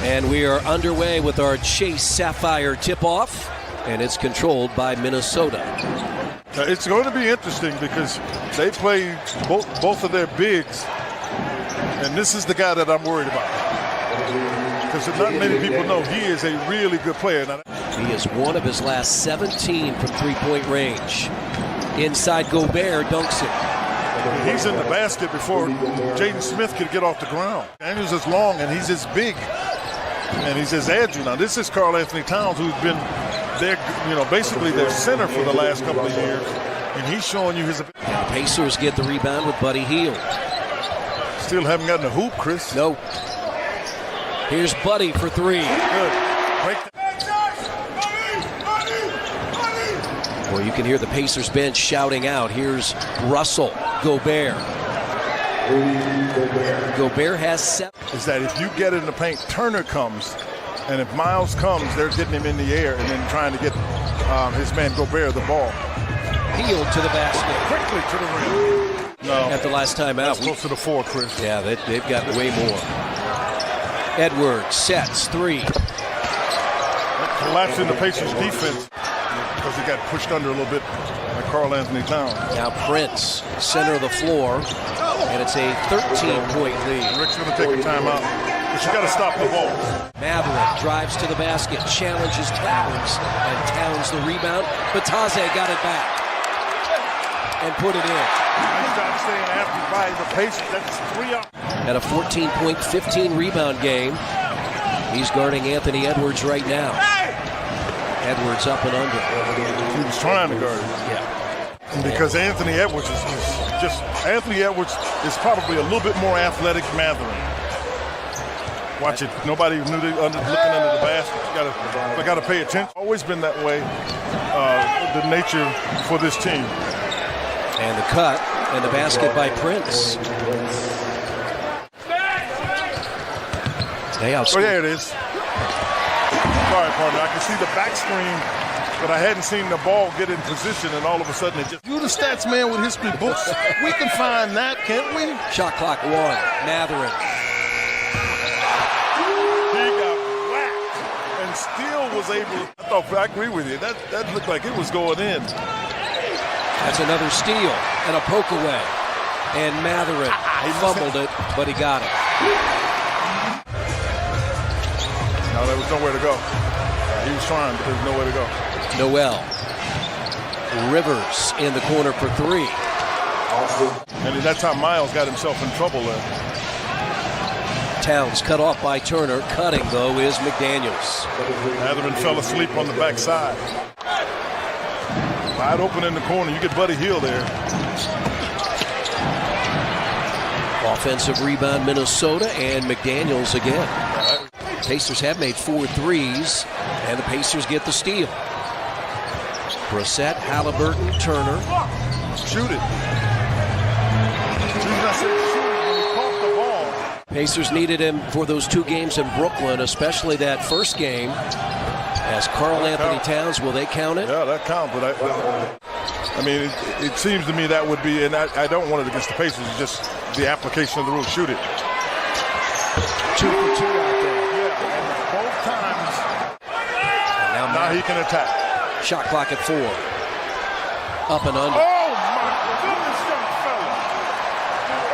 And we are underway with our Chase Sapphire tip-off, and it's controlled by Minnesota. It's going to be interesting because they play both of their bigs, and this is the guy that I'm worried about. Because not many people know he is a really good player. He is one of his last 17 from three-point range. Inside Gobert dunks it. He's in the basket before Jaden Smith could get off the ground. Daniels is long and he's as big and he's as agile. Now this is Karl Anthony Towns, who's been their, basically their center for the last couple of years, and he's showing you his ability. Pacers get the rebound with Buddy Hield. Still haven't gotten a hoop, Chris. Nope. Here's Buddy for three. Good. Break that. Well, you can hear the Pacers bench shouting out. Here's Russell, Gobert. Gobert has 7. Is that if you get in the paint, Turner comes, and if Miles comes, they're getting him in the air and then trying to get his man Gobert the ball. Hield to the basket. Quickly to the rim. No. At the last time out. That's close to the 4, Chris. Yeah, they've got way more. Edwards sets 3. Collapsing the Pacers defense because he got pushed under a little bit by Karl Anthony Towns. Now Prince, center of the floor, and it's a 13-point lead. Rick's going to take a timeout, but you got to stop the ball. Maverick drives to the basket, challenges Towns, and Towns the rebound. Bataze got it back and put it in. Nice job staying after by the Pacers. That's 3 up. At a 14-point, 15-rebound game. He's guarding Anthony Edwards right now. Edwards up and under. He was trying to guard him. Yeah. And because Anthony Edwards Anthony Edwards is probably a little bit more athletic than Mathurin. Watch it. Nobody knew they looking under the basket. You got to pay attention. Always been that way. The nature for this team. And the cut and the basket by Prince. Oh, yeah, it is. Sorry, partner. I can see the back screen, but I hadn't seen the ball get in position, and all of a sudden it just... You the stats man with history books. We can find that, can't we? Shot clock 1. Mathurin. He got whacked and still was able to... I agree with you. That looked like it was going in. That's another steal and a poke away. And Mathurin fumbled it, but he got it. No, there was nowhere to go. He was trying, but there was nowhere to go. Noel. Rivers in the corner for 3. And that's how Miles got himself in trouble there. Towns cut off by Turner. Cutting, though, is McDaniels. Mathurin fell asleep on the backside. Wide open in the corner. You get Buddy Hield there. Offensive rebound, Minnesota, and McDaniels again. Pacers have made 4 threes, and the Pacers get the steal. Brissett, Halliburton, Turner. Shoot it. Caught the ball. Pacers needed him for those 2 games in Brooklyn, especially that first game. As Karl Anthony Towns, will they count it? Yeah, that counts. But I mean, it seems to me that would be, and I don't want it against the Pacers. It's just the application of the rule. Shoot it. 2 for 2 out there. Both times. Now he can attack. Shot clock at 4. Up and under. Oh, my goodness, young fella.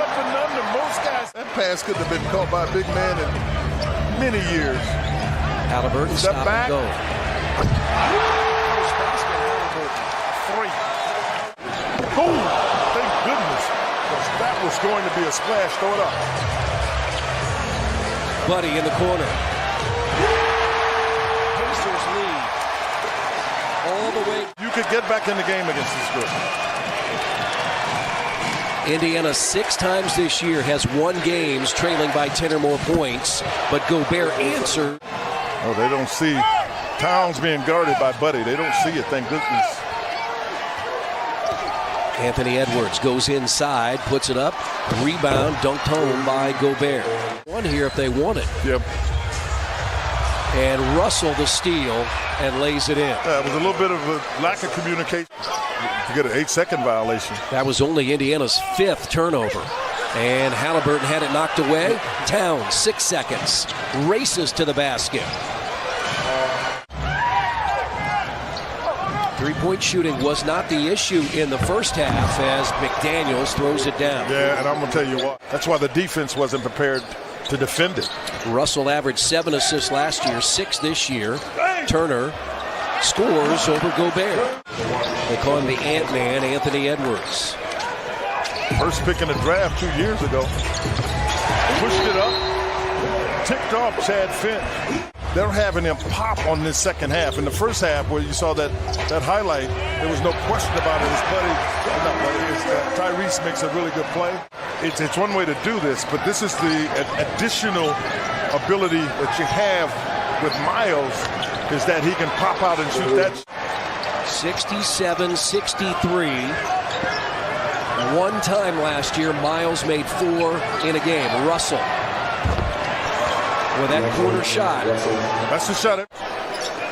Up and under. Most guys. That pass couldn't have been caught by a big man in many years. Halliburton stop back? and go. First basket, Halliburton. 3. Boom. Thank goodness. Because that was going to be a splash. Throw it up. Buddy in the corner. Pacers lead all the way. You could get back in the game against this group. Indiana 6 times this year has won games trailing by 10 or more points, but Gobert answered. Oh, they don't see Towns being guarded by Buddy. They don't see it, thank goodness. Anthony Edwards goes inside, puts it up, rebound, dunked home by Gobert. One here if they want it. Yep. And Russell the steal and lays it in. It was a little bit of a lack of communication. You get an 8-second violation. That was only Indiana's 5th turnover. And Halliburton had it knocked away. Towns, 6 seconds, races to the basket. Three-point shooting was not the issue in the first half as McDaniels throws it down. Yeah, and I'm going to tell you what, that's why the defense wasn't prepared to defend it. Russell averaged 7 assists last year, 6 this year. Turner scores over Gobert. They call him the Ant-Man, Anthony Edwards. First pick in the draft 2 years ago. Pushed it up, ticked off Chad Finch. They're having him pop on this second half. In the first half, where you saw that highlight, there was no question about it. His buddy, Tyrese makes a really good play. It's one way to do this, but this is the additional ability that you have with Miles, is that he can pop out and shoot that. 67-63. One time last year, Miles made 4 in a game. Russell with that corner shot. That's the shot.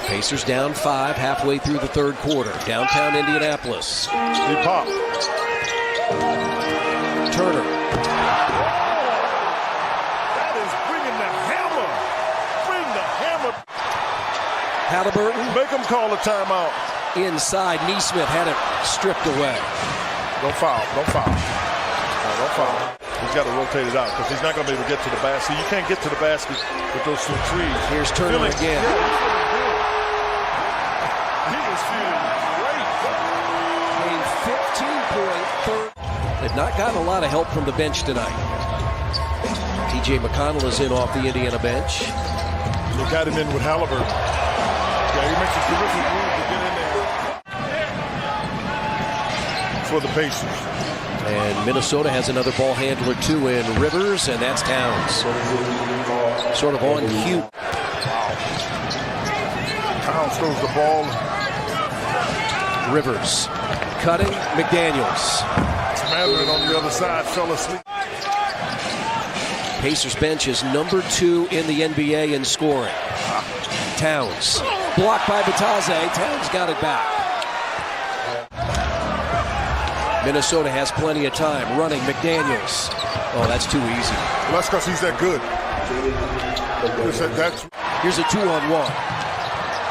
Pacers down 5 halfway through the third quarter. Downtown Indianapolis. He popped. Turner. That is bringing the hammer. Bring the hammer. Halliburton. Make him call a timeout. Inside, Neesmith had it stripped away. Don't foul. Don't foul. No, don't foul. He's got to rotate it out because he's not going to be able to get to the basket. You can't get to the basket with those 2 trees. Here's Turner again. He is feeling great. A 15-point third. They've not gotten a lot of help from the bench tonight. T.J. McConnell is in off the Indiana bench. They got him in with Halliburton. Yeah, he makes a terrific move to get in there for the Pacers. And Minnesota has another ball handler too in Rivers, and that's Towns. Sort of on cue. Towns throws the ball. Rivers cutting, McDaniels. Mathurin on the other side fell asleep. Pacers bench is number 2 in the NBA in scoring. Towns blocked by Batase. Towns got it back. Minnesota has plenty of time. Running, McDaniels. Oh, that's too easy. Well, that's because he's that good. Here's a 2-on-1.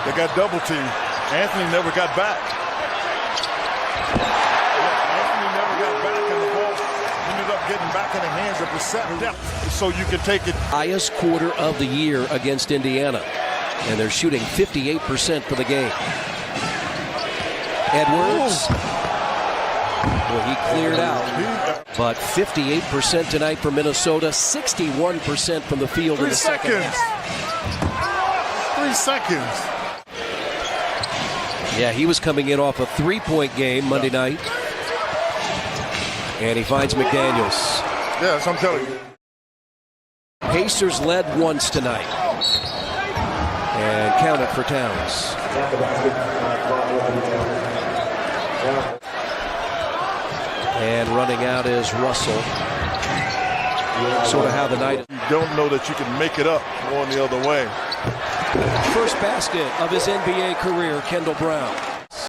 They got double team. Anthony never got back. Anthony never got back, and the ball ended up getting back in the hands of Brissett so you can take it. Highest quarter of the year against Indiana. And they're shooting 58% for the game. Edwards. Well, he cleared out. But 58% tonight for Minnesota, 61% from the field in the second half. 3 seconds. Yeah, he was coming in off a 3-point game Monday night. And he finds McDaniels. Yes, I'm telling you. Pacers led once tonight. And count it for Towns. And running out is Russell. Sort of how the night. You don't know that you can make it up going the other way. First basket of his NBA career, Kendall Brown.